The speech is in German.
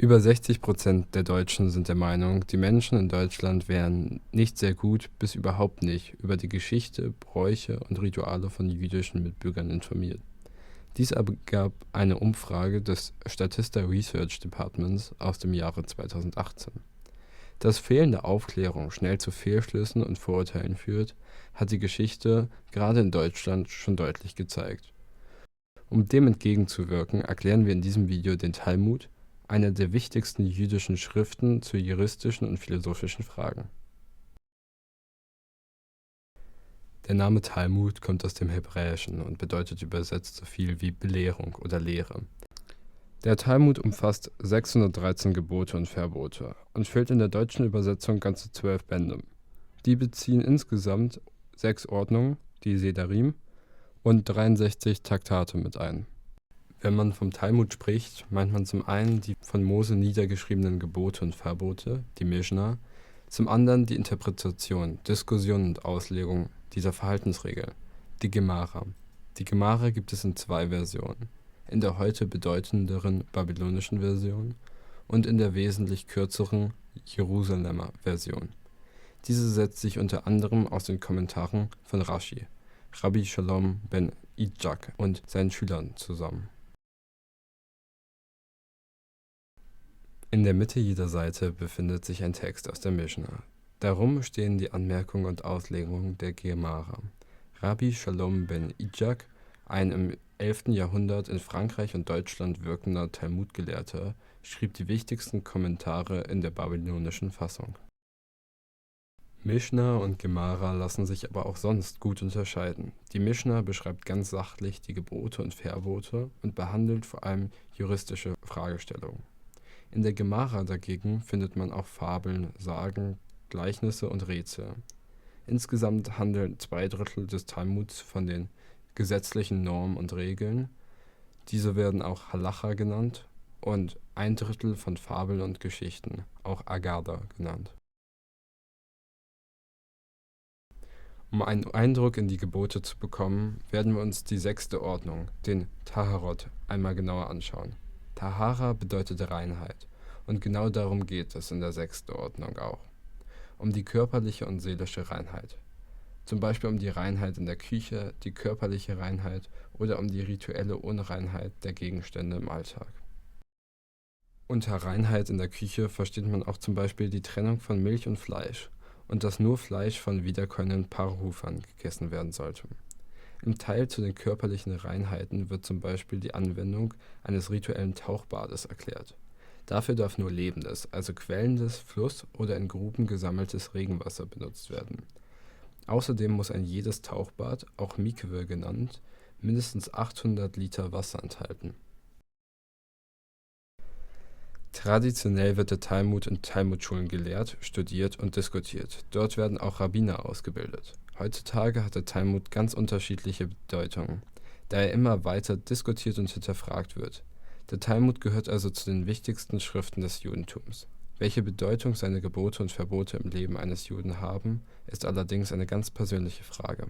Über 60% der Deutschen sind der Meinung, die Menschen in Deutschland wären nicht sehr gut bis überhaupt nicht über die Geschichte, Bräuche und Rituale von jüdischen Mitbürgern informiert. Dies ergab eine Umfrage des Statista Research Departments aus dem Jahre 2018. Dass fehlende Aufklärung schnell zu Fehlschlüssen und Vorurteilen führt, hat die Geschichte gerade in Deutschland schon deutlich gezeigt. Um dem entgegenzuwirken, erklären wir in diesem Video den Talmud, eine der wichtigsten jüdischen Schriften zu juristischen und philosophischen Fragen. Der Name Talmud kommt aus dem Hebräischen und bedeutet übersetzt so viel wie Belehrung oder Lehre. Der Talmud umfasst 613 Gebote und Verbote und füllt in der deutschen Übersetzung ganze 12 Bände. Die beziehen insgesamt 6 Ordnungen, die Sedarim, und 63 Traktate mit ein. Wenn man vom Talmud spricht, meint man zum einen die von Mose niedergeschriebenen Gebote und Verbote, die Mischna, zum anderen die Interpretation, Diskussion und Auslegung dieser Verhaltensregel, die Gemara. Die Gemara gibt es in 2 Versionen, in der heute bedeutenderen babylonischen Version und in der wesentlich kürzeren Jerusalemer Version. Diese setzt sich unter anderem aus den Kommentaren von Rashi, Rabbi Shalom ben Idjak und seinen Schülern zusammen. In der Mitte jeder Seite befindet sich ein Text aus der Mischna. Darum stehen die Anmerkungen und Auslegungen der Gemara. Rabbi Shalom ben Idjak, ein im 11. Jahrhundert in Frankreich und Deutschland wirkender Talmudgelehrter, schrieb die wichtigsten Kommentare in der babylonischen Fassung. Mischna und Gemara lassen sich aber auch sonst gut unterscheiden. Die Mischna beschreibt ganz sachlich die Gebote und Verbote und behandelt vor allem juristische Fragestellungen. In der Gemara dagegen findet man auch Fabeln, Sagen, Gleichnisse und Rätsel. Insgesamt handeln 2/3 des Talmuds von den gesetzlichen Normen und Regeln. Diese werden auch Halacha genannt und 1/3 von Fabeln und Geschichten, auch Agada genannt. Um einen Eindruck in die Gebote zu bekommen, werden wir uns die 6. Ordnung, den Taharot, einmal genauer anschauen. Tahara bedeutet Reinheit, und genau darum geht es in der 6. Ordnung auch. Um die körperliche und seelische Reinheit. Zum Beispiel um die Reinheit in der Küche, die körperliche Reinheit oder um die rituelle Unreinheit der Gegenstände im Alltag. Unter Reinheit in der Küche versteht man auch zum Beispiel die Trennung von Milch und Fleisch und dass nur Fleisch von wiederkäuenden Parhufern gegessen werden sollte. Im Teil zu den körperlichen Reinheiten wird zum Beispiel die Anwendung eines rituellen Tauchbades erklärt. Dafür darf nur lebendes, also quellendes, Fluss- oder in Gruben gesammeltes Regenwasser benutzt werden. Außerdem muss ein jedes Tauchbad, auch Mikwe genannt, mindestens 800 Liter Wasser enthalten. Traditionell wird der Talmud in Talmudschulen gelehrt, studiert und diskutiert. Dort werden auch Rabbiner ausgebildet. Heutzutage hat der Talmud ganz unterschiedliche Bedeutungen, da er immer weiter diskutiert und hinterfragt wird. Der Talmud gehört also zu den wichtigsten Schriften des Judentums. Welche Bedeutung seine Gebote und Verbote im Leben eines Juden haben, ist allerdings eine ganz persönliche Frage.